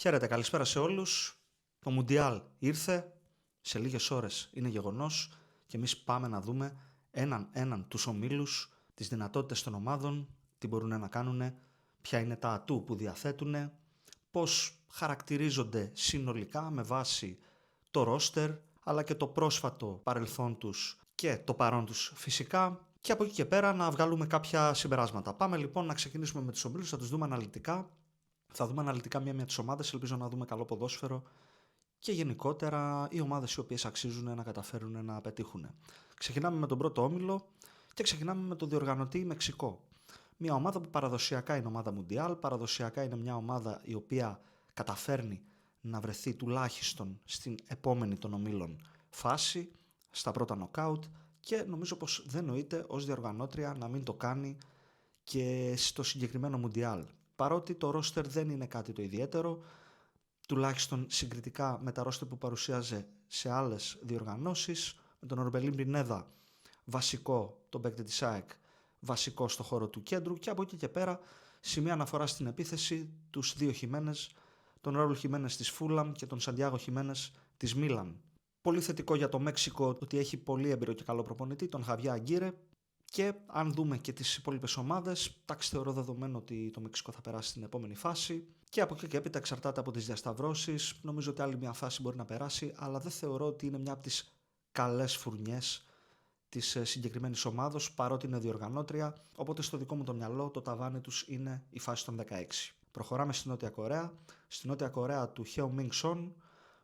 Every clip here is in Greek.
Χαίρετε, καλησπέρα σε όλους. Το Μουντιάλ ήρθε, σε λίγες ώρες είναι γεγονός και εμείς πάμε να δούμε έναν τους ομίλους, τις δυνατότητες των ομάδων, τι μπορούν να κάνουν, ποια είναι τα ατού που διαθέτουν, πώς χαρακτηρίζονται συνολικά με βάση το ρόστερ, αλλά και το πρόσφατο παρελθόν τους και το παρόν τους φυσικά, και από εκεί και πέρα να βγάλουμε κάποια συμπεράσματα. Πάμε λοιπόν να ξεκινήσουμε με τους ομίλους, θα τους δούμε αναλυτικά. Θα δούμε αναλυτικά μία τις ομάδες, ελπίζω να δούμε καλό ποδόσφαιρο και γενικότερα οι ομάδες οι οποίες αξίζουν να καταφέρουν να πετύχουν. Ξεκινάμε με τον πρώτο όμιλο και ξεκινάμε με το διοργανωτή Μεξικό. Μια ομάδα που παραδοσιακά είναι ομάδα Μουντιάλ, παραδοσιακά είναι μια ομάδα η οποία καταφέρνει να βρεθεί τουλάχιστον στην επόμενη των ομίλων φάση, στα πρώτα νοκάουτ, και νομίζω πως δεν νοείται ως διοργανώτρια να μην το κάνει και στο συγκεκριμένο Μουντιάλ. Παρότι το ρόστερ δεν είναι κάτι το ιδιαίτερο, τουλάχιστον συγκριτικά με τα ρόστερ που παρουσίαζε σε άλλες διοργανώσεις, με τον Ορμπελίν Πινέδα βασικό, τον παίκτη της ΑΕΚ βασικό στο χώρο του κέντρου, και από εκεί και πέρα σημεία αναφορά στην επίθεση τους δύο Χιμένες, τον Ραούλ Χιμένες της Φούλαμ και τον Σαντιάγο Χιμένες της Μίλαν. Πολύ θετικό για το Μέξικο ότι έχει πολύ έμπειρο και καλό προπονητή, τον Χαβιά Αγκύρε. Και αν δούμε και τις υπόλοιπες ομάδες, θεωρώ δεδομένο ότι το Μεξικό θα περάσει στην επόμενη φάση. Και από εκεί και έπειτα εξαρτάται από τις διασταυρώσεις. Νομίζω ότι άλλη μια φάση μπορεί να περάσει, αλλά δεν θεωρώ ότι είναι μια από τις καλές φουρνιές της συγκεκριμένης ομάδος, παρότι είναι διοργανώτρια. Οπότε στο δικό μου το μυαλό το ταβάνι τους είναι η φάση των 16. Προχωράμε στη Νότια Κορέα. Στη Νότια Κορέα του Χέο Μινγκ Σον.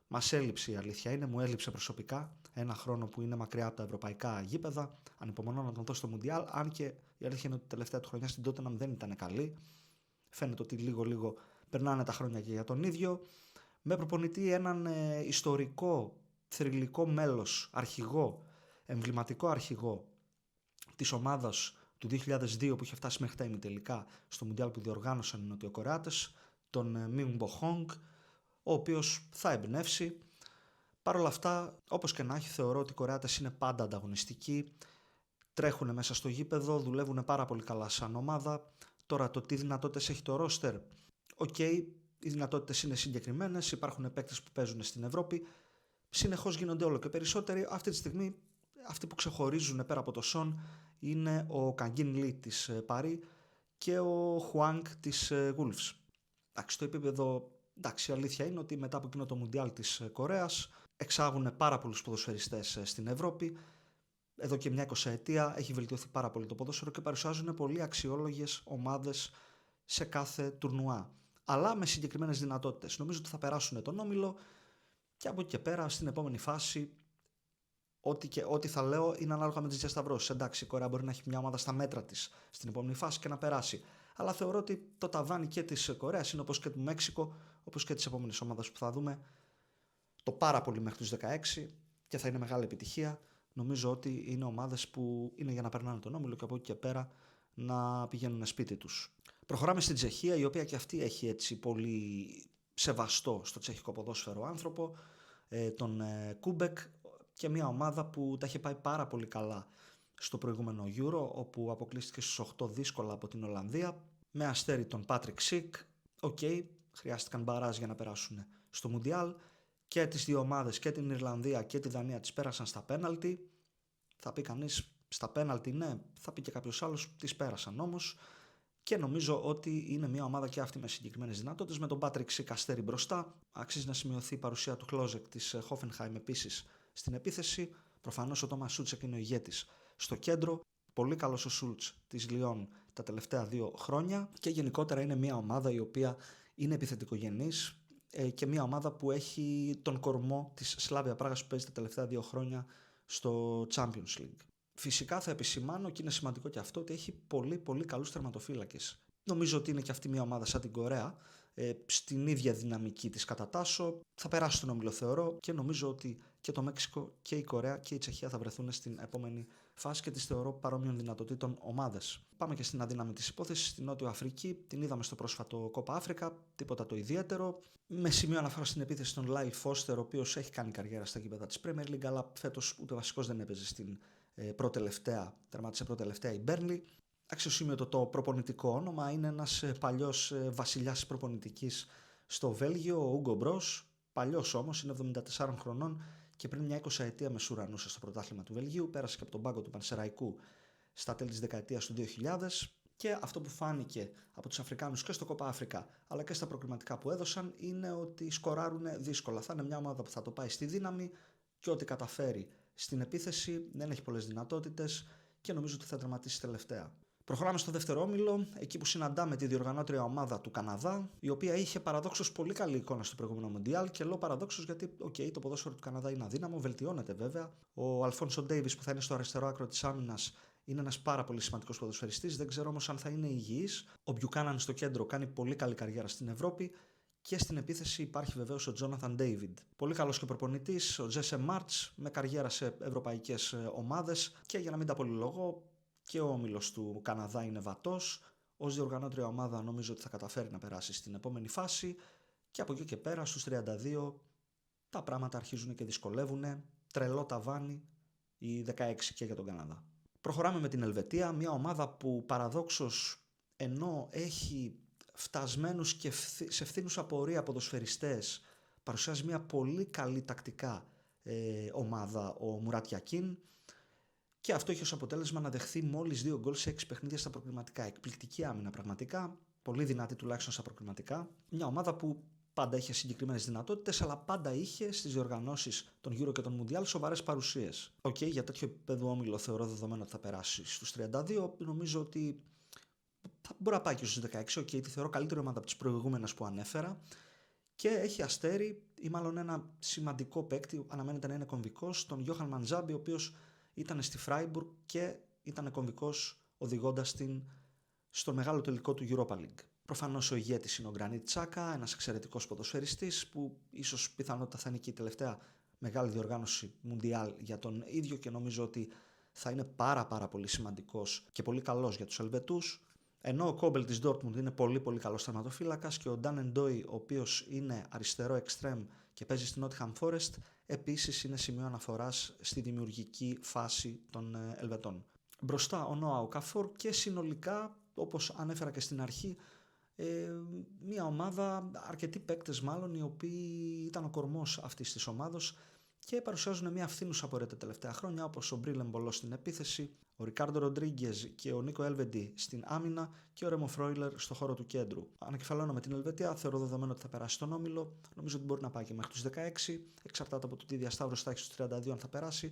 Μας έλειψε, η αλήθεια είναι, μου έλειψε προσωπικά. Ένα χρόνο που είναι μακριά από τα ευρωπαϊκά γήπεδα. Ανυπομονώ να τον δω στο Μουντιάλ. Αν και η αλήθεια είναι ότι η τελευταία του χρονιά στην Tottenham δεν ήταν καλή. Φαίνεται ότι λίγο-λίγο περνάνε τα χρόνια και για τον ίδιο. Με προπονητή έναν ιστορικό, θρυλικό μέλος, αρχηγό, εμβληματικό αρχηγό της ομάδας του 2002 που είχε φτάσει μέχρι τα ημιτελικά στο Μουντιάλ που διοργάνωσαν οι Νοτιοκορεάτες, τον Μινγκ Μποχόγκ, ο οποίος θα εμπνεύσει. Παρ' όλα αυτά, όπως και να έχει, θεωρώ ότι οι Κορεάτες είναι πάντα ανταγωνιστικοί, τρέχουν μέσα στο γήπεδο, δουλεύουν πάρα πολύ καλά σαν ομάδα. Τώρα το τι δυνατότητες έχει το ρόστερ, οι δυνατότητες είναι συγκεκριμένες, υπάρχουν παίκτες που παίζουν στην Ευρώπη, συνεχώς γίνονται όλο και περισσότεροι. Αυτή τη στιγμή αυτοί που ξεχωρίζουν πέρα από το Σον είναι ο Καγκίν Λι της Παρί και ο Χουάνγκ της Wolves. Το επίπεδο, η αλήθεια είναι ότι μετά από εκείνο το Μουντιάλ της Κορέας εξάγουν πάρα πολλούς ποδοσφαιριστές στην Ευρώπη. Εδώ και μια 20ετία έχει βελτιωθεί πάρα πολύ το ποδόσφαιρο και παρουσιάζουν πολύ αξιόλογες ομάδες σε κάθε τουρνουά. Αλλά με συγκεκριμένες δυνατότητες. Νομίζω ότι θα περάσουν τον όμιλο και από εκεί και πέρα στην επόμενη φάση ό,τι θα λέω είναι ανάλογα με τις διασταυρώσεις. Εντάξει, η Κορέα μπορεί να έχει μια ομάδα στα μέτρα της στην επόμενη φάση και να περάσει. Αλλά θεωρώ ότι το ταβάνι και της Κορέας είναι όπως και του Μέξικο, όπως και της επόμενης ομάδας που θα δούμε, το πάρα πολύ μέχρι τους 16 και θα είναι μεγάλη επιτυχία. Νομίζω ότι είναι ομάδες που είναι για να περνάνε τον όμιλο και από εκεί και πέρα να πηγαίνουν σπίτι τους. Προχωράμε στην Τσεχία, η οποία και αυτή έχει έτσι πολύ σεβαστό στο τσεχικό ποδόσφαιρο άνθρωπο, τον Κούμπεκ, και μια ομάδα που τα είχε πάει πάρα πολύ καλά στο προηγούμενο Euro, όπου αποκλείστηκε στους 8 δύσκολα από την Ολλανδία, με αστέρι τον Πάτρικ Σικ. Χρειάστηκαν μπαράζ για να περάσουν στο Μουντιάλ. Και τις δύο ομάδες, και την Ιρλανδία και τη Δανία, τις πέρασαν στα πέναλτι. Θα πει κανείς στα πέναλτι, ναι, θα πει και κάποιος άλλος, τις πέρασαν όμως. Και νομίζω ότι είναι μια ομάδα και αυτή με συγκεκριμένες δυνατότητες, με τον Πάτρικ Σικ αστέρι μπροστά. Αξίζει να σημειωθεί η παρουσία του Κλόζεκ της Hoffenheim επίσης στην επίθεση. Προφανώς ο Τόμας Σούτσεκ είναι ο ηγέτης στο κέντρο. Πολύ καλός ο Σούλτς της Λιόν τα τελευταία 2 χρόνια. Και γενικότερα είναι μια ομάδα η οποία είναι επιθετικογενής και μια ομάδα που έχει τον κορμό της Σλάβια Πράγας που παίζει τα τελευταία 2 χρόνια στο Champions League. Φυσικά θα επισημάνω, και είναι σημαντικό και αυτό, ότι έχει πολύ πολύ καλούς τερματοφύλακες. Νομίζω ότι είναι και αυτή μια ομάδα σαν την Κορέα, στην ίδια δυναμική της κατατάσσω. Θα περάσει τον όμιλο θεωρώ και νομίζω ότι και το Μέξικο και η Κορέα και η Τσεχία θα βρεθούν στην επόμενη φάση και τις θεωρώ παρόμοιων δυνατοτήτων ομάδες. Πάμε και στην αδύναμη της υπόθεσης, στην Νότιο Αφρική. Την είδαμε στο πρόσφατο Κόπα Αφρικα, τίποτα το ιδιαίτερο. Με σημείο αναφορά στην επίθεση των Λάιλ Φώστερ, ο οποίος έχει κάνει καριέρα στα γήπεδα της Premier League, αλλά φέτος ούτε βασικός δεν έπαιζε στην τερμάτισε πρώτη-τελευταία η Μπέρνλι. Αξιοσημείωτο το προπονητικό όνομα, είναι ένας παλιός βασιλιάς προπονητικής Στο Βέλγιο ο Ούγκο Μπρος, παλιός όμως, είναι 74 χρονών και πριν μια 20ετία μεσουρανούσε στο πρωτάθλημα του Βελγίου, πέρασε και από τον πάγκο του Πανσεραϊκού στα τέλη της δεκαετίας του 2000 και αυτό που φάνηκε από τους Αφρικάνους και στο Κόπα Αφρικά αλλά και στα προκριματικά που έδωσαν είναι ότι σκοράρουν δύσκολα. Θα είναι μια ομάδα που θα το πάει στη δύναμη και ό,τι καταφέρει στην επίθεση, δεν έχει πολλές δυνατότητες και νομίζω ότι θα τερματίσει τελευταία. Προχωράμε στο δεύτερο όμιλο, εκεί που συναντάμε τη διοργανώτρια ομάδα του Καναδά, η οποία είχε παραδόξως πολύ καλή εικόνα στο προηγούμενο Μουντιάλ και λέω παραδόξως γιατί το ποδόσφαιρο του Καναδά είναι αδύναμο, βελτιώνεται βέβαια. Ο Αλφόνσο Ντέιβις που θα είναι στο αριστερό άκρο της άμυνας είναι ένας πάρα πολύ σημαντικός ποδοσφαιριστής, δεν ξέρω όμως αν θα είναι υγιής. Ο Μπιουκάναν στο κέντρο κάνει πολύ καλή καριέρα στην Ευρώπη. Και στην επίθεση υπάρχει βεβαίως ο Τζόναθαν Ντέιβιντ. Πολύ καλός και προπονητής, ο Τζέσε Μάρτς με καριέρα σε ευρωπαϊκές ομάδες και για να μην τα πολυλογώ, και ο όμιλος του Καναδά είναι βατός. Ως διοργανώτρια ομάδα νομίζω ότι θα καταφέρει να περάσει στην επόμενη φάση και από εκεί και πέρα στους 32 τα πράγματα αρχίζουν και δυσκολεύουν. Τρελό ταβάνι οι 16 και για τον Καναδά. Προχωράμε με την Ελβετία, μια ομάδα που παραδόξως ενώ έχει φτασμένους και σε ευθύνους απορία ποδοσφαιριστές παρουσιάζει μια πολύ καλή τακτικά ομάδα ο Μουράτ Γιακίν και αυτό έχει ως αποτέλεσμα να δεχθεί μόλις 2 γκολ σε 6 παιχνίδια στα προκριματικά. Εκπληκτική άμυνα πραγματικά, πολύ δυνατή τουλάχιστον στα προκριματικά. Μια ομάδα που πάντα είχε συγκεκριμένες δυνατότητες, αλλά πάντα είχε στις διοργανώσεις των Euro και των Mundial σοβαρές παρουσίες. Για τέτοιο επίπεδο όμιλο θεωρώ δεδομένο ότι θα περάσει στους 32. Νομίζω ότι θα μπορεί να πάει και στους 16. Τη θεωρώ καλύτερη ομάδα από τις προηγούμενες που ανέφερα. Και έχει αστέρι ή μάλλον ένα σημαντικό παίκτη, αναμένεται να είναι κομβικός, τον Γιώχαν Μαντζάμπι, ο οποίος ήταν στη Φράιμπουργκ και ήταν κομβικός οδηγώντας την στο μεγάλο τελικό του Europa League. Προφανώς ο ηγέτης είναι ο Γκρανίτ Τσάκα, ένας εξαιρετικός ποδοσφαιριστής που ίσως πιθανότητα θα είναι και η τελευταία μεγάλη διοργάνωση Μουντιάλ για τον ίδιο και νομίζω ότι θα είναι πάρα πολύ σημαντικός και πολύ καλός για τους Ελβετούς. Ενώ ο Κόμπελ της Ντόρτμουντ είναι πολύ καλός τερματοφύλακας και ο Ντάνεν Ντόι, ο οποίος είναι αριστερό εξτρέμ και παίζει στην Νότιχαμ Φόρεστ, επίσης είναι σημείο αναφοράς στη δημιουργική φάση των Ελβετών. Μπροστά ο Νόα Οκαφόρ και συνολικά, όπως ανέφερα και στην αρχή, μια ομάδα, αρκετοί παίκτες μάλλον, οι οποίοι ήταν ο κορμός αυτής της ομάδος και παρουσιάζουν μια φθήνουσα απορία τα τελευταία χρόνια, όπως ο Μπρίλεν Μπολό στην επίθεση, ο Ρικάρντο Ροντρίγκεζ και ο Νίκο Έλβεντι στην άμυνα και ο Ρέμο Φρόιλερ στο χώρο του κέντρου. Ανακεφαλώνω με την Ελβετία, θεωρώ δεδομένο ότι θα περάσει στον όμιλο. Νομίζω ότι μπορεί να πάει και μέχρι τους 16. Εξαρτάται από το τι διασταύρωση θα έχει στους 32 αν θα περάσει.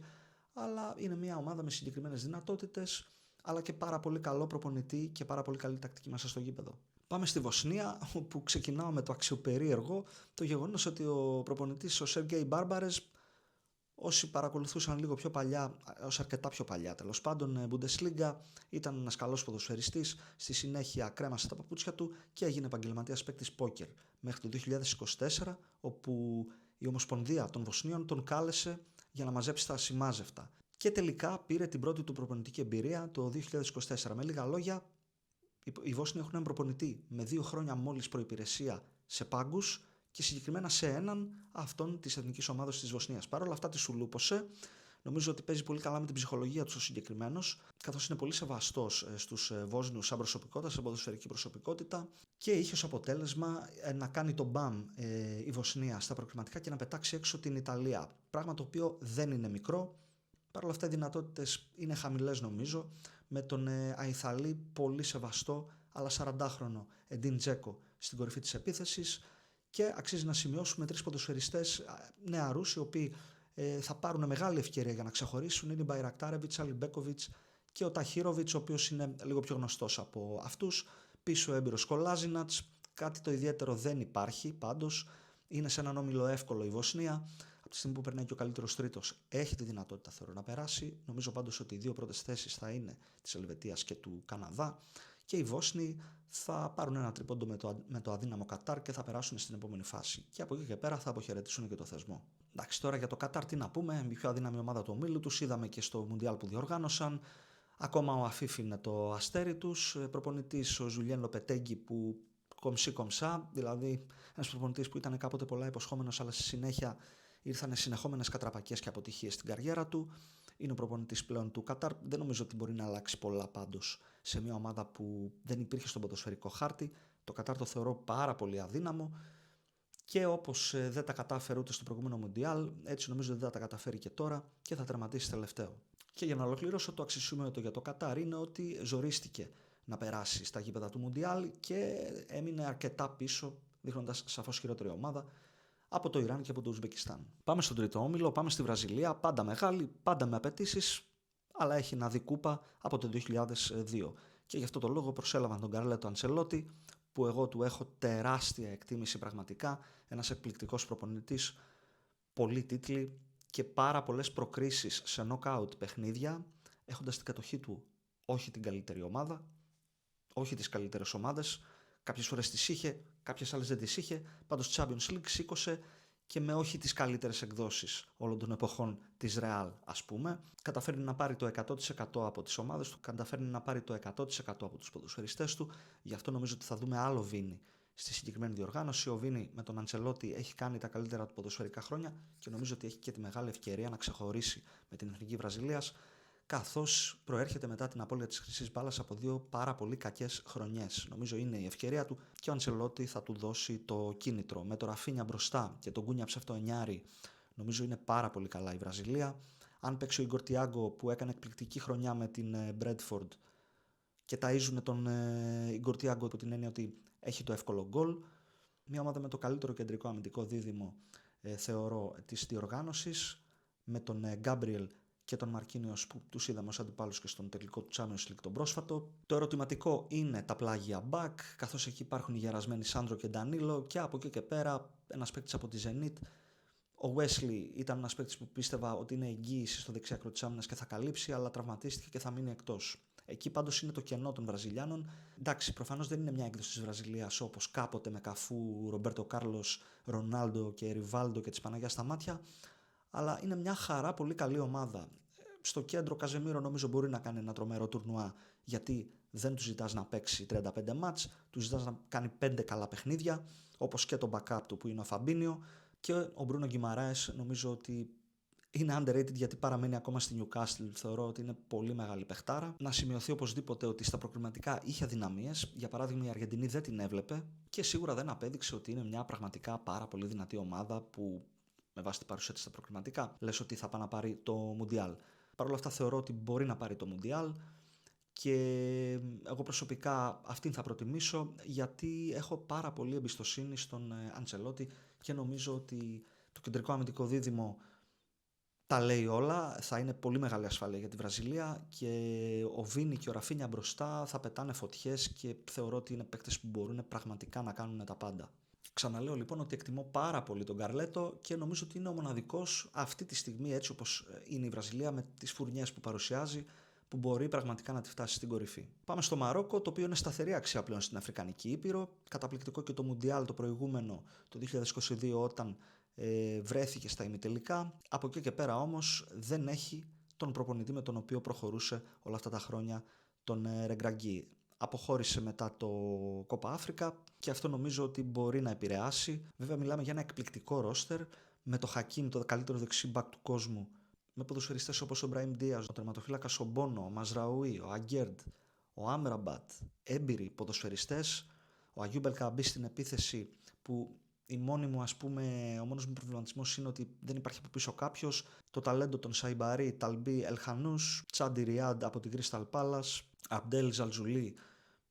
Αλλά είναι μια ομάδα με συγκεκριμένες δυνατότητες, αλλά και πάρα πολύ καλό προπονητή και πάρα πολύ καλή τακτική μέσα στο γήπεδο. Πάμε στη Βοσνία, όπου ξεκινάω με το αξιοπερίεργο, το γεγονός ότι ο προπονητής, ο Σέργκεϊ Μπάρμπαρες, όσοι παρακολουθούσαν λίγο πιο παλιά, ως αρκετά πιο παλιά τέλος πάντων, Bundesliga, ήταν ένας καλός ποδοσφαιριστής, στη συνέχεια κρέμασε τα παπούτσια του και έγινε επαγγελματίας παίκτης πόκερ μέχρι το 2024, όπου η Ομοσπονδία των Βοσνίων τον κάλεσε για να μαζέψει τα ασημάζευτα. Και τελικά πήρε την πρώτη του προπονητική εμπειρία το 2024. Με λίγα λόγια, οι Βόσνοι έχουν έναν προπονητή με 2 χρόνια μόλις προϋπηρεσία σε πάγκους και συγκεκριμένα σε έναν αυτόν της εθνικής ομάδας της Βοσνίας. Παρ' όλα αυτά τη σουλούπωσε. Νομίζω ότι παίζει πολύ καλά με την ψυχολογία του ο συγκεκριμένος, καθώς είναι πολύ σεβαστός στους Βόσνιους σαν προσωπικότητα, σαν ποδοσφαιρική προσωπικότητα και είχε ως αποτέλεσμα να κάνει τον μπαμ η Βοσνία στα προκριματικά και να πετάξει έξω την Ιταλία. Πράγμα το οποίο δεν είναι μικρό. Παρ' όλα αυτά οι δυνατότητες είναι χαμηλές νομίζω, με τον Αϊθαλή πολύ σεβαστό αλλά 40χρονο Εντίν Τζέκο στην κορυφή της επίθεσης και αξίζει να σημειώσουμε 3 ποδοσφαιριστές νεαρούς οι οποίοι θα πάρουν μεγάλη ευκαιρία για να ξεχωρίσουν. Είναι η Μπαϊρακτάρεβιτς, Αλιμπέκοβιτς και ο Ταχίροβιτς, ο οποίος είναι λίγο πιο γνωστός από αυτούς. Πίσω ο έμπειρος Κολάζινατς, κάτι το ιδιαίτερο δεν υπάρχει πάντως. Είναι σε έναν όμιλο εύκολο η Βοσνία. Από τη στιγμή που περνάει και ο καλύτερος τρίτος, έχει τη δυνατότητα θεωρώ να περάσει. Νομίζω πάντως ότι οι 2 πρώτες θέσεις θα είναι της Ελβετίας και του Καναδά. Και οι Βόσνοι θα πάρουν ένα τρίποντο με το αδύναμο Κατάρ και θα περάσουν στην επόμενη φάση. Και από εκεί και πέρα θα αποχαιρετήσουν και το θεσμό. Εντάξει, τώρα για το Κατάρ τι να πούμε, η πιο αδύναμη ομάδα του ομίλου τους, είδαμε και στο Μουντιάλ που διοργάνωσαν. Ακόμα ο Αφίφ είναι το αστέρι τους, προπονητής ο Ζουλιέν Λοπετέγκη που κομψή-κομψά, δηλαδή ένας προπονητής που ήταν κάποτε πολλά υποσχόμενος, αλλά στη συνέχεια ήρθαν συνεχόμενες κατραπακίες και αποτυχίες στην καριέρα του. Είναι ο προπονητής πλέον του Κατάρ. Δεν νομίζω ότι μπορεί να αλλάξει πολλά πάντως σε μια ομάδα που δεν υπήρχε στον ποδοσφαιρικό χάρτη. Το Κατάρ το θεωρώ πάρα πολύ αδύναμο Και όπως δεν τα κατάφερε ούτε στο προηγούμενο Μουντιάλ, έτσι νομίζω ότι δεν θα τα καταφέρει και τώρα και θα τερματίσει τελευταίο. Και για να ολοκληρώσω, το αξιοσημείωτο για το Κατάρ είναι ότι ζορίστηκε να περάσει στα γήπεδα του Μουντιάλ και έμεινε αρκετά πίσω, δείχνοντας σαφώς χειρότερη ομάδα από το Ιράν και από το Ουσμπεκιστάν. Πάμε στον τρίτο όμιλο, πάμε στη Βραζιλία, πάντα μεγάλη, πάντα με απαιτήσεις, αλλά έχει να δει κούπα από το 2002. Και γι' αυτό το λόγο προσέλαβαν τον Καρλέτο Αντσελότη, που εγώ του έχω τεράστια εκτίμηση πραγματικά, ένας εκπληκτικός προπονητής, πολλοί τίτλοι και πάρα πολλές προκρίσεις σε knockout παιχνίδια, έχοντας την κατοχή του όχι την καλύτερη ομάδα, όχι τις καλύτερες ομάδες, κάποιες φορές τις είχε, κάποιες άλλες δεν τις είχε, πάντως Champions League σήκωσε και με όχι τις καλύτερες εκδόσεις όλων των εποχών της Real, ας πούμε. Καταφέρνει να πάρει το 100% από τις ομάδες του, καταφέρνει να πάρει το 100% από τους ποδοσφαιριστές του, γι' αυτό νομίζω ότι θα δούμε άλλο Βίνι στη συγκεκριμένη διοργάνωση. Ο Βίνι με τον Αντσελότη έχει κάνει τα καλύτερα του ποδοσφαιρικά χρόνια και νομίζω ότι έχει και τη μεγάλη ευκαιρία να ξεχωρίσει με την Εθνική Βραζιλίας, καθώς προέρχεται μετά την απώλεια της χρυσής μπάλας από δύο πάρα πολύ κακές χρονιές. Νομίζω είναι η ευκαιρία του και ο Αντσελότη θα του δώσει το κίνητρο. Με το Ραφίνια μπροστά και τον Κούνια ψευτοενιάρη, νομίζω είναι πάρα πολύ καλά η Βραζιλία. Αν παίξει ο Ιγκορ Τιάγκο που έκανε εκπληκτική χρονιά με την Μπρέντφορντ και ταΐζουν τον Ιγκορ Τιάγκο από την έννοια ότι έχει το εύκολο γκολ, μια ομάδα με το καλύτερο κεντρικό αμυντικό δίδυμο θεωρώ της διοργάνωσης, με τον Γκάμπριελ και τον Μαρκίνιος που τους είδαμε ως αντιπάλους και στον τελικό του Champions League τον πρόσφατο. Το ερωτηματικό είναι τα πλάγια back, καθώς εκεί υπάρχουν οι γερασμένοι Σάντρο και Ντανίλο, και από εκεί και πέρα ένας παίκτης από τη Zenit. Ο Wesley ήταν ένας παίκτης που πίστευα ότι είναι εγγύηση στο δεξιάκρο της άμυνας και θα καλύψει, αλλά τραυματίστηκε και θα μείνει εκτός. Εκεί πάντως είναι το κενό των Βραζιλιάνων. Εντάξει, προφανώς δεν είναι μια έκδοση της Βραζιλίας όπως κάποτε με Καφού, Ρομπέρτο Κάρλος, Ρονάλντο και Ριβάλντο και της Παναγιάς στα μάτια, αλλά είναι μια χαρά πολύ καλή ομάδα. Στο κέντρο Καζεμίρο νομίζω μπορεί να κάνει ένα τρομερό τουρνουά, γιατί δεν του ζητάς να παίξει 35 μάτς, του ζητάς να κάνει 5 καλά παιχνίδια, όπως και το backup του που είναι ο Φαμπίνιο, και ο Μπρούνο Γκιμαράες νομίζω ότι είναι underrated γιατί παραμένει ακόμα στη Newcastle. Θεωρώ ότι είναι πολύ μεγάλη παιχτάρα. Να σημειωθεί οπωσδήποτε ότι στα προκριματικά είχε αδυναμίες. Για παράδειγμα, η Αργεντινή δεν την έβλεπε και σίγουρα δεν απέδειξε ότι είναι μια πραγματικά πάρα πολύ δυνατή ομάδα που, με βάση την παρουσία της στα προκριματικά, λες ότι θα πάει να πάρει το Μουντιάλ. Παρ' όλα αυτά θεωρώ ότι μπορεί να πάρει το Μουντιάλ και εγώ προσωπικά αυτήν θα προτιμήσω, γιατί έχω πάρα πολύ εμπιστοσύνη στον Αντσελότη και νομίζω ότι το κεντρικό αμυντικό δίδυμο τα λέει όλα, θα είναι πολύ μεγάλη ασφάλεια για τη Βραζιλία και ο Βίνι και ο Ραφίνια μπροστά θα πετάνε φωτιές και θεωρώ ότι είναι παίκτες που μπορούν πραγματικά να κάνουν τα πάντα. Ξαναλέω λοιπόν ότι εκτιμώ πάρα πολύ τον Καρλέτο και νομίζω ότι είναι ο μοναδικός αυτή τη στιγμή, έτσι όπως είναι η Βραζιλία με τις φουρνιές που παρουσιάζει, που μπορεί πραγματικά να τη φτάσει στην κορυφή. Πάμε στο Μαρόκο, το οποίο είναι σταθερή αξία πλέον στην Αφρικανική Ήπειρο. Καταπληκτικό και το Μουντιάλ το προηγούμενο, το 2022, όταν βρέθηκε στα ημιτελικά. Από εκεί και πέρα όμως δεν έχει τον προπονητή με τον οποίο προχωρούσε όλα αυτά τα χρόνια, τον Ρεγκραγκή. Αποχώρησε μετά το Κόπα Αφρικα και αυτό νομίζω ότι μπορεί να επηρεάσει. Βέβαια μιλάμε για ένα εκπληκτικό ρόστερ με το Χακίμ, το καλύτερο δεξί μπακ του κόσμου, με ποδοσφαιριστές όπως ο Μπραήμ Ντίαζ, ο τερματοφύλακας ο Μπόνο, ο Μαζραούι, ο Αγκέρντ, ο Άμραμπατ, έμπειροι ποδοσφαιριστές, ο Αγιούμπ Ελκαμπή στην επίθεση, που ο μόνος μου προβληματισμός είναι ότι δεν υπάρχει από πίσω κάποιος. Το ταλέντο των Σαϊμπαρί, Ταλμπί, Ελχανούς, Τσάντι Ριάντ από την Crystal Palace, Αμπτέλ Ζαλζουλί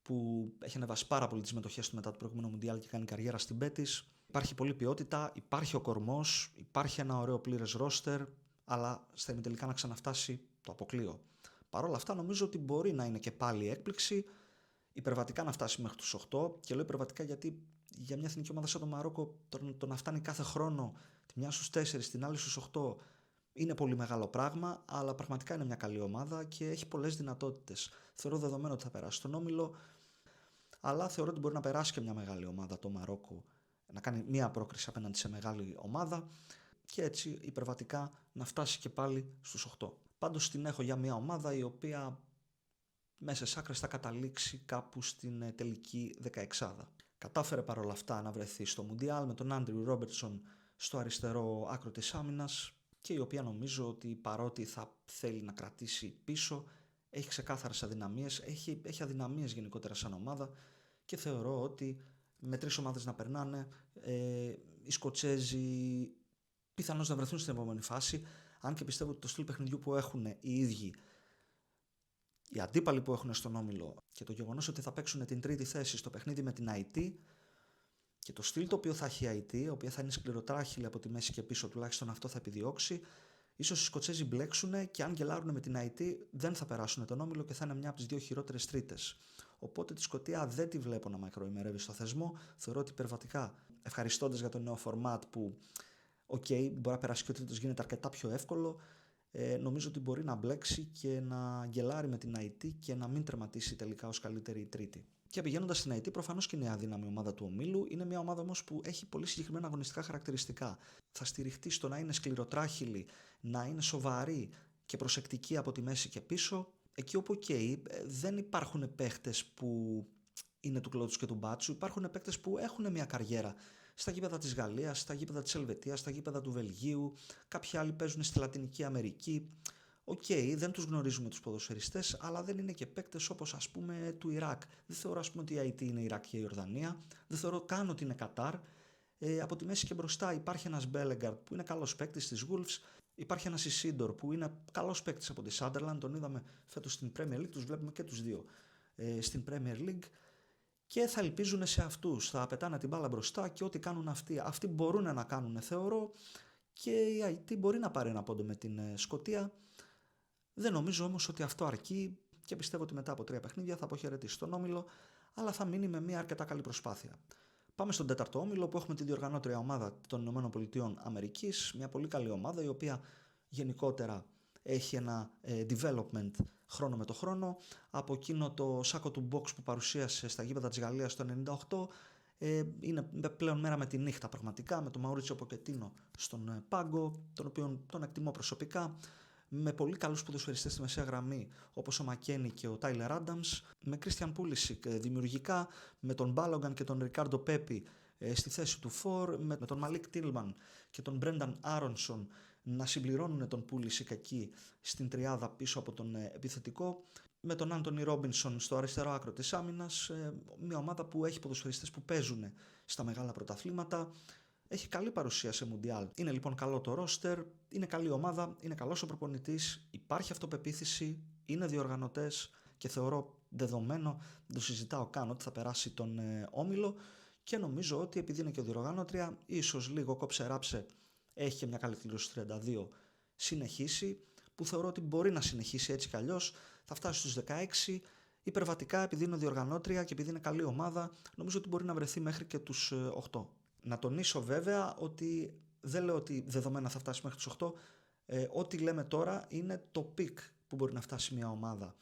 που έχει ανεβάσει πάρα πολύ τις μετοχές του μετά το προηγούμενο Μουντιάλ και κάνει καριέρα στην Μπέτις. Υπάρχει πολλή ποιότητα, υπάρχει ο κορμός, υπάρχει ένα ωραίο πλήρες ρόστερ, αλλά στα ημιτελικά να ξαναφτάσει το αποκλείω. Παρ' όλα αυτά νομίζω ότι μπορεί να είναι και πάλι έκπληξη, υπερβατικά να φτάσει μέχρι τους 8, και λέω υπερβατικά γιατί για μια εθνική ομάδα σαν το Μαρόκο το να φτάνει κάθε χρόνο τη μια στους 4, την άλλη στους 8 είναι πολύ μεγάλο πράγμα, αλλά πραγματικά είναι μια καλή ομάδα και έχει πολλές δυνατότητες. Θεωρώ δεδομένο ότι θα περάσει στον όμιλο, αλλά θεωρώ ότι μπορεί να περάσει και μια μεγάλη ομάδα το Μαρόκο, να κάνει μια πρόκριση απέναντι σε μεγάλη ομάδα και έτσι υπερβατικά να φτάσει και πάλι στους 8. Πάντως την έχω για μια ομάδα η οποία μέσα σε άκρες θα καταλήξει κάπου στην τελική 16. Κατάφερε παρόλα αυτά να βρεθεί στο Μουντιάλ με τον Άντριου Ρόμπερτσον στο αριστερό άκρο της άμυνας, και η οποία νομίζω ότι παρότι θα θέλει να κρατήσει πίσω, έχει ξεκάθαρες αδυναμίες, έχει αδυναμίες γενικότερα σαν ομάδα, και θεωρώ ότι με 3 ομάδες να περνάνε. Οι Σκοτσέζοι πιθανώς να βρεθούν στην επόμενη φάση, αν και πιστεύω ότι το στυλ παιχνιδιού που έχουν οι ίδιοι, οι αντίπαλοι που έχουν στον όμιλο και το γεγονός ότι θα παίξουν την τρίτη θέση στο παιχνίδι με την IT και το στυλ το οποίο θα έχει η IT, η οποία θα είναι σκληροτράχυλη από τη μέση και πίσω, τουλάχιστον αυτό θα επιδιώξει, ίσως οι Σκοτσέζοι μπλέξουν και αν γκελάρουν με την IT δεν θα περάσουν τον όμιλο και θα είναι μια από τις δύο χειρότερες τρίτες. Οπότε τη Σκωτία δεν τη βλέπω να μακροημερεύει στο θεσμό. Θεωρώ ότι υπερβατικά, ευχαριστώντας για το νέο format που μπορεί να περάσει και ο τρίτος, γίνεται αρκετά πιο εύκολο. Νομίζω ότι μπορεί να μπλέξει και να γκελάρει με την IT και να μην τερματίσει τελικά ως καλύτερη η τρίτη. Και πηγαίνοντας στην IT, προφανώς και είναι η αδύναμη ομάδα του ομίλου. Είναι μια ομάδα όμως που έχει πολύ συγκεκριμένα αγωνιστικά χαρακτηριστικά. Θα στηριχτεί στο να είναι σκληροτράχυλη, να είναι σοβαρή και προσεκτική από τη μέση και πίσω. Εκεί όπου δεν υπάρχουν παίχτες που είναι του κλώτους και του μπάτσου, υπάρχουν παίχτες που έχουν μια καριέρα στα γήπεδα της Γαλλίας, στα γήπεδα της Ελβετίας, στα γήπεδα του Βελγίου, κάποιοι άλλοι παίζουν στη Λατινική Αμερική. Δεν τους γνωρίζουμε τους ποδοσφαιριστές, αλλά δεν είναι και παίκτες όπως ας πούμε του Ιράκ. Δεν θεωρώ ας πούμε ότι η IT είναι Ιράκ και η Ιορδανία, δεν θεωρώ καν ότι είναι Κατάρ. Από τη μέση και μπροστά υπάρχει ένας Μπέλεγκαρτ που είναι καλός παίκτης της Wolves, υπάρχει ένας Ισίντορ που είναι καλός παίκτης από τη Σάντερλαντ, τον είδαμε φέτος στην Premier League, τους βλέπουμε και τους δύο στην Premier League. Και θα ελπίζουν σε αυτούς, θα πετάνε την μπάλα μπροστά και ό,τι κάνουν αυτοί μπορούν να κάνουν θεωρώ, και η IT μπορεί να πάρει ένα πόντο με την Σκωτία. Δεν νομίζω όμως ότι αυτό αρκεί και πιστεύω ότι μετά από 3 παιχνίδια θα αποχαιρετήσει τον όμιλο, αλλά θα μείνει με μια αρκετά καλή προσπάθεια. Πάμε στον 4ο όμιλο που έχουμε τη διοργανώτρια ομάδα των ΗΠΑ, μια πολύ καλή ομάδα η οποία γενικότερα έχει ένα development χρόνο με το χρόνο. Από εκείνο το σάκο του box που παρουσίασε στα γήπεδα της Γαλλίας το 1998, είναι πλέον μέρα με τη νύχτα πραγματικά, με τον Μαουρίτσιο Ποκετίνο στον πάγκο, τον οποίο τον εκτιμώ προσωπικά, με πολύ καλούς ποδοσφαιριστές στη μεσαία γραμμή όπως ο Μακένι και ο Τάιλερ Άνταμς, με Κρίστιαν Πούλισικ δημιουργικά, με τον Μπάλογκαν και τον Ρικάρντο Πέπι στη θέση του Φορ, με τον Μαλίκ Τίλμαν και τον Μπρένταν Άρονσον να συμπληρώνουν τον Πούλισικ εκεί στην τριάδα πίσω από τον επιθετικό, με τον Άντονι Ρόμπινσον στο αριστερό άκρο της άμυνας, μια ομάδα που έχει ποδοσφαιριστές που παίζουν στα μεγάλα πρωταθλήματα. Έχει καλή παρουσία σε Μουντιάλ. Είναι λοιπόν καλό το ρόστερ, είναι καλή ομάδα, είναι καλός ο προπονητής, υπάρχει αυτοπεποίθηση, είναι διοργανωτές και θεωρώ δεδομένο, δεν το συζητάω καν, ότι θα περάσει τον όμιλο και νομίζω ότι επειδή είναι και διοργανώτρια, ίσως λίγο κόψε ράψε, έχει και μια καλή κλήρωση 32, συνεχίσει, που θεωρώ ότι μπορεί να συνεχίσει έτσι κι αλλιώς, θα φτάσει στους 16. Υπερβατικά, επειδή είναι διοργανώτρια και επειδή είναι καλή ομάδα, νομίζω ότι μπορεί να βρεθεί μέχρι και τους 8. Να τονίσω βέβαια ότι δεν λέω ότι δεδομένα θα φτάσει μέχρι τους 8. Ό,τι λέμε τώρα είναι το πικ που μπορεί να φτάσει μια ομάδα.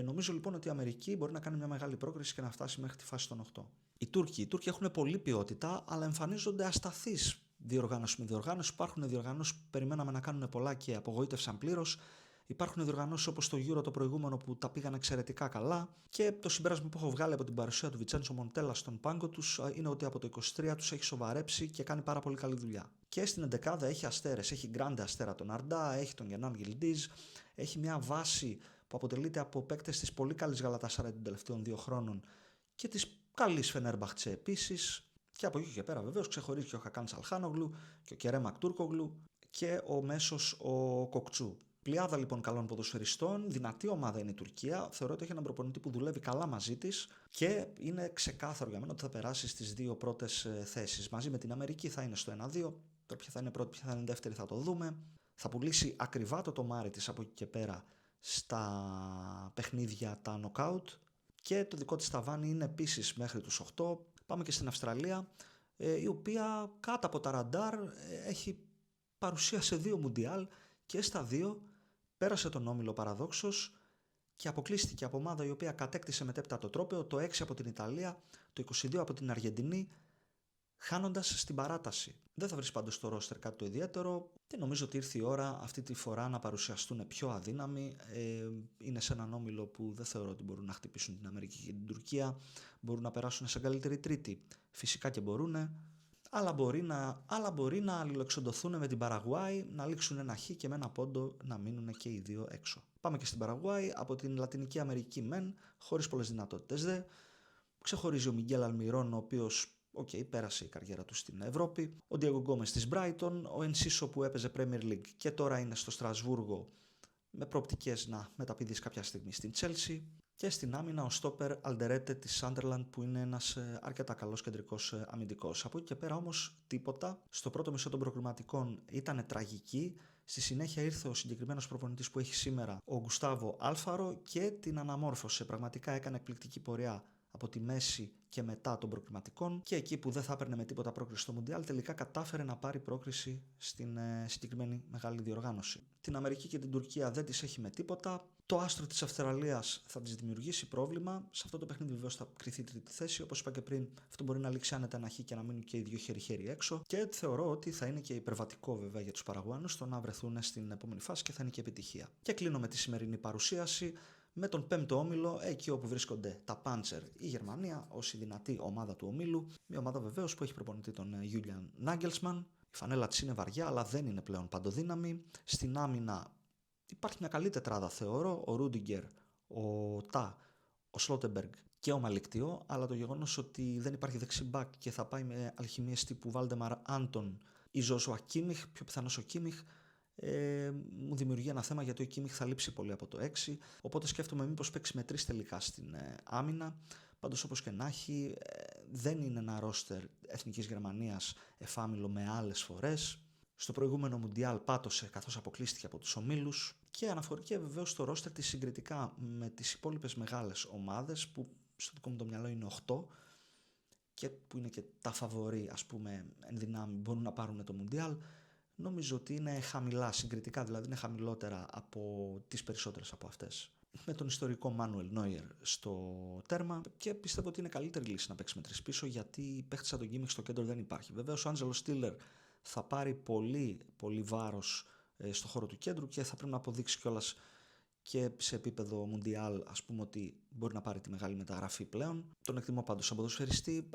Νομίζω λοιπόν ότι η Αμερική μπορεί να κάνει μια μεγάλη πρόκριση και να φτάσει μέχρι τη φάση των 8. Οι Τούρκοι έχουν πολλή ποιότητα, αλλά εμφανίζονται ασταθείς διοργάνωση με διοργάνωση. Υπάρχουν διοργανώσεις που περιμέναμε να κάνουν πολλά και απογοήτευσαν πλήρως. Υπάρχουν διοργανώσεις όπως το Euro το προηγούμενο που τα πήγαν εξαιρετικά καλά και το συμπέρασμα που έχω βγάλει από την παρουσία του Βιτσέντσο Μοντέλα στον πάγκο τους είναι ότι από το 23 τους έχει σοβαρέψει και κάνει πάρα πολύ καλή δουλειά. Και στην 11η έχει αστέρες, έχει Γκράντε αστέρα τον Αρντά, έχει τον Γενάν Γιλντίζ, έχει μια βάση που αποτελείται από παίκτες της πολύ καλής Γαλατασαράι των τελευταίων 2 χρόνων και της καλής Φενέρμπαχτσε επίσης. Και από εκεί και πέρα βεβαίως ξεχωρίζει και ο Χακάν Σαλχάνογλου και ο Κερέμ Ακτούρκογλου και ο μέσος ο Κοκτσού. Πλειάδα λοιπόν καλών ποδοσφαιριστών, δυνατή ομάδα είναι η Τουρκία. Θεωρώ ότι έχει έναν προπονητή που δουλεύει καλά μαζί της και είναι ξεκάθαρο για μένα ότι θα περάσει στις 2 πρώτες θέσεις. Μαζί με την Αμερική θα είναι στο 1-2. Τώρα ποια θα είναι πρώτη, ποια θα είναι δεύτερη θα το δούμε. Θα πουλήσει ακριβά το τομάρι της από εκεί και πέρα στα παιχνίδια τα νοκάουτ και το δικό της ταβάνι είναι επίσης μέχρι τους 8. Πάμε και στην Αυστραλία, η οποία κάτω από τα ραντάρ έχει παρουσία σε 2 Μουντιάλ και στα 2 πέρασε τον όμιλο παραδόξως και αποκλείστηκε από ομάδα η οποία κατέκτησε μετέπειτα το τρόπαιο, το 6 από την Ιταλία, το 22 από την Αργεντινή, χάνοντας στην παράταση. Δεν θα βρεις πάντως στο ρόστερ κάτι το ιδιαίτερο και νομίζω ότι ήρθε η ώρα αυτή τη φορά να παρουσιαστούν πιο αδύναμοι. Είναι σε έναν όμιλο που δεν θεωρώ ότι μπορούν να χτυπήσουν την Αμερική και την Τουρκία, μπορούν να περάσουν σε καλύτερη τρίτη. Φυσικά και μπορούν, αλλά μπορεί να αλληλοεξοντωθούν με την Παραγουάη, να λήξουν ένα χ και με ένα πόντο να μείνουν και οι 2 έξω. Πάμε και στην Παραγουάη, από την Λατινική Αμερική μεν, χωρίς πολλές δυνατότητες δε. Ξεχωρίζει ο Μιγγέλ Αλμιρόν, ο οποίος πέρασε η καριέρα του στην Ευρώπη. Ο Ντιέγκο Γκόμες της Brighton, ο Ενσίσο που έπαιζε Premier League και τώρα είναι στο Στρασβούργο με προοπτικές να μεταπηδήσει κάποια στιγμή στην Chelsea. Και στην άμυνα ο στόπερ Αλντερέτε της Sunderland, που είναι ένας αρκετά καλός κεντρικός αμυντικός. Από εκεί και πέρα όμως τίποτα. Στο πρώτο μισό των προκριματικών ήταν τραγική. Στη συνέχεια ήρθε ο συγκεκριμένος προπονητής που έχει σήμερα, ο Γκουστάβο Άλφαρο, και την αναμόρφωσε. Πραγματικά έκανε εκπληκτική πορεία από τη μέση και μετά των προκριματικών, και εκεί που δεν θα έπαιρνε με τίποτα πρόκριση στο Μουντιάλ, τελικά κατάφερε να πάρει πρόκριση στην συγκεκριμένη μεγάλη διοργάνωση. Την Αμερική και την Τουρκία δεν τις έχει με τίποτα. Το άστρο της Αυστραλίας θα της δημιουργήσει πρόβλημα. Σε αυτό το παιχνίδι βεβαίως θα κριθεί τρίτη θέση. Όπως είπα και πριν, αυτό μπορεί να λήξει άνετα ένα χ και να μείνουν και οι δύο χέρι-χέρι έξω. Και θεωρώ ότι θα είναι και υπερβατικό βέβαια για τους Παραγουάνους το να βρεθούν στην επόμενη φάση και θα είναι και επιτυχία. Και κλείνω με τη σημερινή παρουσίαση με τον πέμπτο όμιλο, εκεί όπου βρίσκονται τα Πάντσερ, η Γερμανία ως η δυνατή ομάδα του ομίλου. Μια ομάδα βεβαίως που έχει προπονητή τον Γιούλιαν Νάγκελσμαν. Η φανέλα της είναι βαριά, αλλά δεν είναι πλέον παντοδύναμη. Στην άμυνα υπάρχει μια καλή τετράδα, θεωρώ. Ο Ρούντιγκερ, ο Τά, ο Σλότεμπεργκ και ο Μαλικτιό. Αλλά το γεγονός ότι δεν υπάρχει δεξιμπάκ και θα πάει με αλχημίες τύπου Βάλντεμαρ Άντον ή Ζόσουα Κίμιχ, πιο πιθανός ο Κίμιχ, μου δημιουργεί ένα θέμα, γιατί ο Κίμιχ θα λείψει πολύ από το 6. Οπότε σκέφτομαι μήπως παίξει με 3 τελικά στην άμυνα. Πάντως, όπως και να έχει, δεν είναι ένα ρόστερ εθνικής Γερμανίας εφάμιλο με άλλες φορές. Στο προηγούμενο Μουντιάλ πάτωσε καθώς αποκλείστηκε από τους ομίλους, και αναφορική βεβαίως στο ρόστερ της συγκριτικά με τις υπόλοιπες μεγάλες ομάδες, που στο δικό μου το μυαλό είναι 8 και που είναι και τα φαβορί, ας πούμε, εν δυνάμει μπορούν να πάρουν το Μουντιάλ. Νομίζω ότι είναι χαμηλά συγκριτικά, δηλαδή είναι χαμηλότερα από τις περισσότερες από αυτές. Με τον ιστορικό Μάνουελ Νόιερ στο τέρμα, και πιστεύω ότι είναι καλύτερη λύση να παίξει με 3 πίσω, γιατί παίχτη σαν τον Κίμιχ στο κέντρο δεν υπάρχει. Βεβαίως ο Άντζελο Στίλερ θα πάρει πολύ, πολύ βάρος στο χώρο του κέντρου και θα πρέπει να αποδείξει κιόλας και σε επίπεδο Μουντιάλ, ας πούμε, ότι μπορεί να πάρει τη μεγάλη μεταγραφή πλέον. Τον εκτιμώ πάντως σαν ποδοσφαιριστή.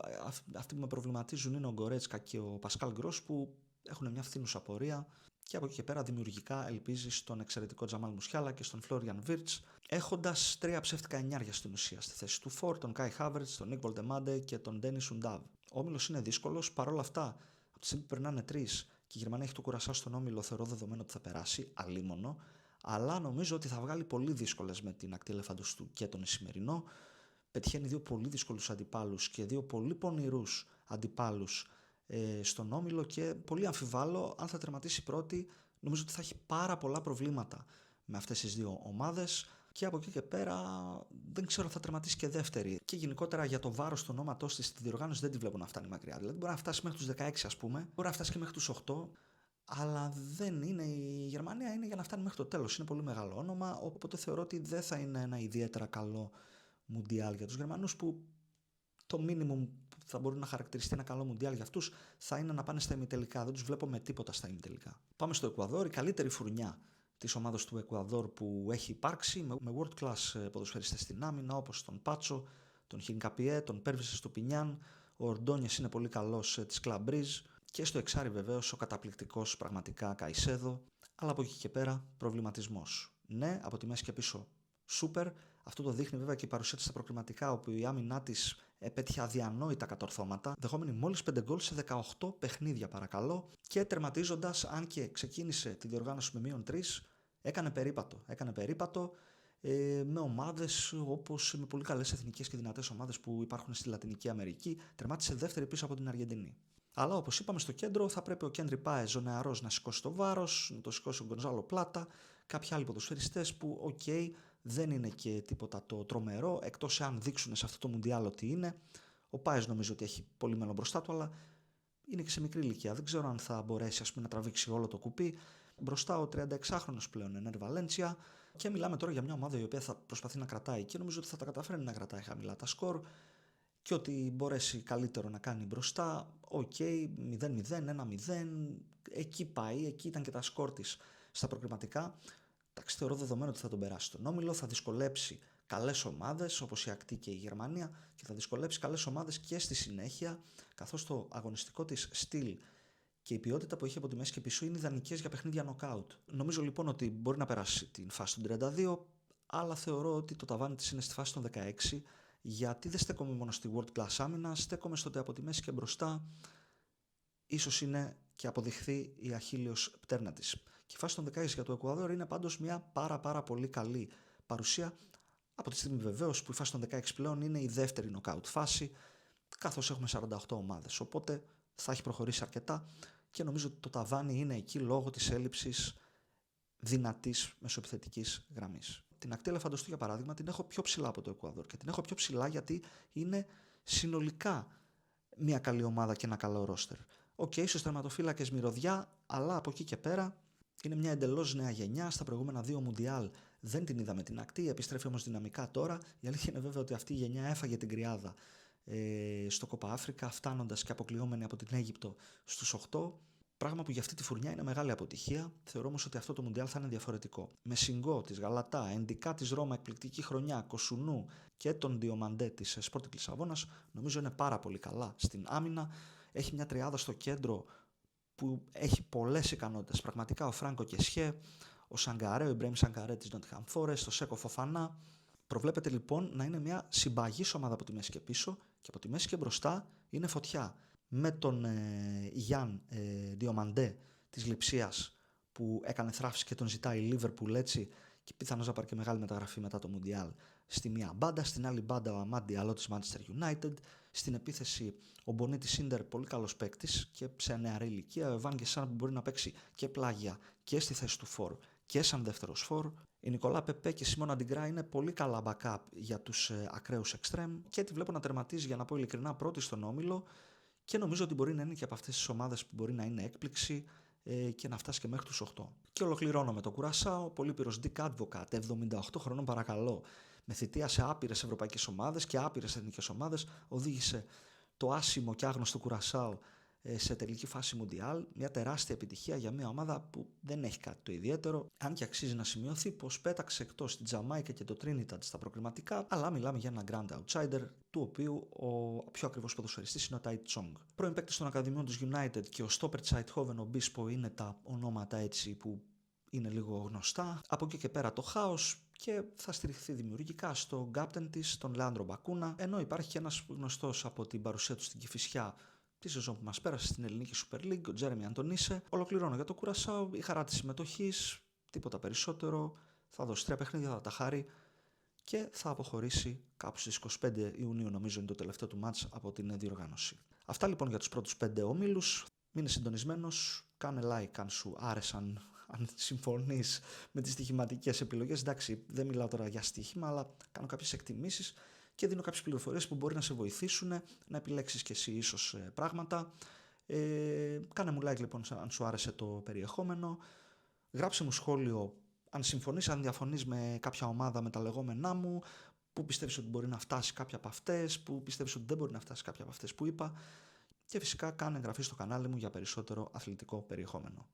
Αυτοί που με προβληματίζουν είναι ο Γκορέτσκα και ο Πασκάλ Γκρος, που έχουν μια φθήνουσα πορεία, και από εκεί και πέρα δημιουργικά ελπίζει στον εξαιρετικό Τζαμάλ Μουσιάλα και στον Φλόριαν Βίρτς, έχοντας 3 ψεύτικα εννιάρια στην ουσία στη θέση του Φορ, τον Κάι Χάβερτς, τον Νίκ Βολτεμάντε και τον Ντένις Ουντάβ. Ο όμιλος είναι δύσκολος, παρόλα αυτά, από τη στιγμή που περνάνε 3 και η Γερμανία έχει το Κουρασά στον όμιλο, θεωρώ δεδομένο ότι θα περάσει, αλίμονο, αλλά νομίζω ότι θα βγάλει πολύ δύσκολες με την ακτή ελεφαντοστού και τον Ισημερινό. Πετυχαίνει 2 πολύ δύσκολους αντιπάλους και 2 πολύ πονηρούς αντιπάλους στον όμιλο, και πολύ αμφιβάλλω αν θα τερματίσει πρώτη. Νομίζω ότι θα έχει πάρα πολλά προβλήματα με αυτές τις 2 ομάδες, και από εκεί και πέρα δεν ξέρω αν θα τερματίσει και δεύτερη. Και γενικότερα για το βάρος του ονόματός της στη διοργάνωση δεν τη βλέπω να φτάνει μακριά. Δηλαδή μπορεί να φτάσει μέχρι τους 16, ας πούμε, μπορεί να φτάσει και μέχρι τους 8. Αλλά δεν είναι, η Γερμανία είναι για να φτάνει μέχρι το τέλος. Είναι πολύ μεγάλο όνομα, οπότε θεωρώ ότι δεν θα είναι ένα ιδιαίτερα καλό Μουντιάλ για τους Γερμανούς, που το μίνιμουμ που θα μπορεί να χαρακτηριστεί ένα καλό Μουντιάλ για αυτούς θα είναι να πάνε στα ημιτελικά. Δεν τους βλέπω με τίποτα στα ημιτελικά. Πάμε στο Εκουαδόρ, η καλύτερη φουρνιά της ομάδας του Εκουαδόρ που έχει υπάρξει, με world class ποδοσφαιριστές στην άμυνα, όπως τον Πάτσο, τον Χινκαπιέ, τον Πέρβισε στο Πινιάν, ο Ορντόνιες είναι πολύ καλός της Κλαμπρίζ, και στο εξάρι βεβαίως ο καταπληκτικός πραγματικά Καϊσέδο, αλλά από εκεί και πέρα προβληματισμός. Ναι, από τη μέση και πίσω σούπερ. Αυτό το δείχνει βέβαια και η παρουσία της στα προκριματικά, όπου η άμυνά της επέτυχε αδιανόητα κατορθώματα, δεχόμενη μόλις 5 γκολ σε 18 παιχνίδια, παρακαλώ, και τερματίζοντας, αν και ξεκίνησε τη διοργάνωση με -3, έκανε περίπατο με ομάδες όπως, με πολύ καλές εθνικές και δυνατές ομάδες που υπάρχουν στη Λατινική Αμερική. Τερμάτισε δεύτερη πίσω από την Αργεντινή. Αλλά όπως είπαμε, στο κέντρο θα πρέπει ο Κέντρι Πάεζ, ο νεαρός, να σηκώσει το βάρος, να το σηκώσει ο Γκονζάλο Πλάτα, κάποιοι άλλοι ποδοσφαιριστές που δεν είναι και τίποτα το τρομερό, εκτός αν δείξουν σε αυτό το Μουντιάλ ότι είναι. Ο Πάεζ νομίζω ότι έχει πολύ μέλλον μπροστά του, αλλά είναι και σε μικρή ηλικία. Δεν ξέρω αν θα μπορέσει, ας πούμε, να τραβήξει όλο το κουπί. Μπροστά ο 36χρονος πλέον Ενέρ Βαλέντσια, και μιλάμε τώρα για μια ομάδα η οποία θα προσπαθεί να κρατάει, και νομίζω ότι θα τα καταφέρει να κρατάει χαμηλά τα σκορ, και ότι μπορέσει καλύτερο να κάνει μπροστά. 0-0, 1-0, εκεί πάει, εκεί ήταν και τα σκορ της στα προκριματικά. Εντάξει, θεωρώ δεδομένο ότι θα τον περάσει τον όμιλο, θα δυσκολέψει καλές ομάδες όπως η Ακτή και η Γερμανία, και θα δυσκολέψει καλές ομάδες και στη συνέχεια, καθώς το αγωνιστικό της στυλ και η ποιότητα που έχει από τη μέση και πίσω είναι ιδανικές για παιχνίδια νοκάουτ. Νομίζω λοιπόν ότι μπορεί να περάσει την φάση των 32, αλλά θεωρώ ότι το ταβάνι της είναι στη φάση των 16, Γιατί δεν στέκομαι μόνο στη world class άμυνα, στέκομαι στο ότι από τη μέση και μπροστά ίσως είναι και αποδειχθεί η αχίλλειος πτέρνα της. Και η φάση των 16 για το Εκουαδόρ είναι πάντως μια πάρα πολύ καλή παρουσία, από τη στιγμή βεβαίως που η φάση των 16 πλέον είναι η δεύτερη knockout φάση, καθώς έχουμε 48 ομάδες. Οπότε θα έχει προχωρήσει αρκετά και νομίζω ότι το ταβάνι είναι εκεί λόγω της έλλειψης δυνατής μεσοεπιθετικής γραμμής. Την ακτή ελεφαντοστού, για παράδειγμα, την έχω πιο ψηλά από το Εκουαδόρ και την έχω πιο ψηλά γιατί είναι συνολικά μια καλή ομάδα και ένα καλό ρόστερ. Ίσως τερματοφύλακες μυρωδιά, αλλά από εκεί και πέρα είναι μια εντελώς νέα γενιά. Στα προηγούμενα 2 Μουντιάλ δεν την είδαμε την ακτή, επιστρέφει όμως δυναμικά τώρα. Η αλήθεια είναι βέβαια ότι αυτή η γενιά έφαγε την κρυάδα στο Κόπα Αφρικα, φτάνοντας και αποκλειόμενη από την Αίγυπτο στους 8. Πράγμα που για αυτή τη φουρνιά είναι μεγάλη αποτυχία. Θεωρώ όμως ότι αυτό το Μουντιάλ θα είναι διαφορετικό. Με Σιγκό της Γαλατά, Εντικά της Ρώμα, εκπληκτική χρονιά, Κοσουνού και τον Διομαντέ της Sporting Λισαβόνας, νομίζω είναι πάρα πολύ καλά στην άμυνα. Έχει μια τριάδα στο κέντρο που έχει πολλές ικανότητες. Πραγματικά ο Φράνκο Κεσιέ, ο Σαγκαρέ, ο Ιμπραήμ Σαγκαρέ της Nottingham Forest, ο Σέκο Φοφανά. Προβλέπεται λοιπόν να είναι μια συμπαγής ομάδα από τη μέση και πίσω και από τη μέση και μπροστά είναι φωτιά. Με τον Γιάν Διομαντέ της Λειψίας που έκανε θράψη και τον ζητάει η Λίβερπουλ έτσι και πιθανώς να πάρει και μεγάλη μεταγραφή μετά το Μουντιάλ στη μία μπάντα, στην άλλη μπάντα ο Αμάντι Διαλό της Manchester United, στην επίθεση ο Μπονίτη Σίντερ, πολύ καλός παίκτης και σε νεαρή ηλικία, ο Εβάν Γκεσάν που μπορεί να παίξει και πλάγια και στη θέση του φορ και σαν δεύτερος φορ. Η Νικολά Πεπέ και Σιμών Αντιγκρά είναι πολύ καλά backup για τους ακραίους εξτρέμ και τη βλέπω να τερματίζει, για να πω ειλικρινά, πρώτη στον όμιλο. Και νομίζω ότι μπορεί να είναι και από αυτές τις ομάδες που μπορεί να είναι έκπληξη και να φτάσει και μέχρι τους 8. Και ολοκληρώνω με το Κουρασάο, πολύπειρος Dick Advocat, 78 χρονών παρακαλώ, με θητεία σε άπειρες ευρωπαϊκές ομάδες και άπειρες εθνικές ομάδες, οδήγησε το άσημο και άγνωστο Κουρασάο σε τελική φάση Μουντιάλ. Μια τεράστια επιτυχία για μια ομάδα που δεν έχει κάτι το ιδιαίτερο, αν και αξίζει να σημειωθεί πως πέταξε εκτός την Τζαμάικα και το Trinidad στα προκριματικά, αλλά μιλάμε για ένα grand outsider, του οποίου ο πιο ακριβώς ποδοσφαιριστής είναι ο Τάιτ Τσόγκ. Πρώην παίκτης των Ακαδημιών της United και ο Stopper Τσάιτχόβεν, ο Μπίσπο είναι τα ονόματα έτσι που είναι λίγο γνωστά. Από εκεί και πέρα το χάος και θα στηριχθεί δημιουργικά στο γκάπτεν της, τον Λεάνδρο Μπακούνα, ενώ υπάρχει και ένας γνωστός από την παρουσία του στην Κηφισιά τη σεζόν που μας πέρασε στην Ελληνική Super League, ο Τζέρεμι Αντωνίσε. Ολοκληρώνω για το Κουρασάο, η χαρά της συμμετοχής, τίποτα περισσότερο. Θα δώσει 3 παιχνίδια, θα τα χάρει και θα αποχωρήσει κάπου στις 25 Ιουνίου, νομίζω είναι το τελευταίο του μάτς από την διοργάνωση. Αυτά λοιπόν για τους πρώτους 5 ομίλους. Μείνε συντονισμένος, κάνε like αν σου άρεσαν, αν συμφωνείς με τις στοιχηματικές επιλογές. Εντάξει, δεν μιλάω τώρα για στοίχημα, αλλά κάνω κάποιες εκτιμήσεις και δίνω κάποιες πληροφορίες που μπορεί να σε βοηθήσουν να επιλέξεις και εσύ ίσως πράγματα. Κάνε μου like λοιπόν αν σου άρεσε το περιεχόμενο. Γράψε μου σχόλιο αν συμφωνείς, αν διαφωνείς με κάποια ομάδα, με τα λεγόμενά μου, που πιστεύεις ότι μπορεί να φτάσει κάποια από αυτές, που πιστεύεις ότι δεν μπορεί να φτάσει κάποια από αυτές που είπα. Και φυσικά κάνε εγγραφή στο κανάλι μου για περισσότερο αθλητικό περιεχόμενο.